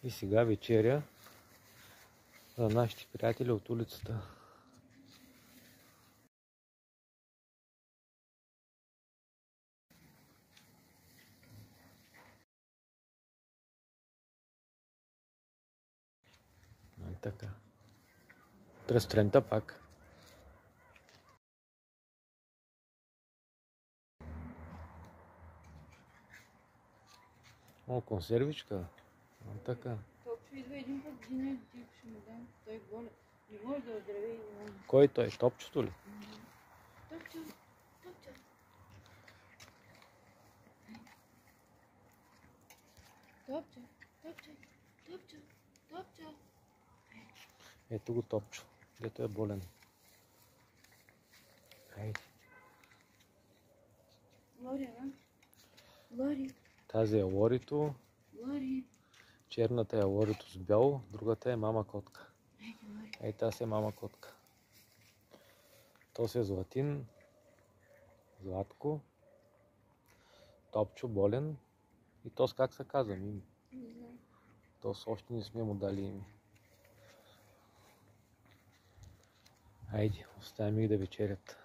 И сега вечеря за нашите приятели от улицата. Така. През сутринта пак. О, консервичка. Така. Топчо идва един път, Диня, ти ще му дам. Той голе. Не може да оздравее и не може. Кой той? Топчето ли? Топчо, Топчо. Топчо, Топчо, Топчо, Топчо. Ето го Топчо, дето е болен. Хайде. Лори, а? Лори, Тази е Лорито, Лори. черната е Лорито с бяло, другата е мама котка. Лори. Ей, тази е мама котка. То си е Златин, Златко, Топчо болен и Тос как се казва име? Не знам. Тос още не сме му дали име. Хайде, оставим ги да вечерят.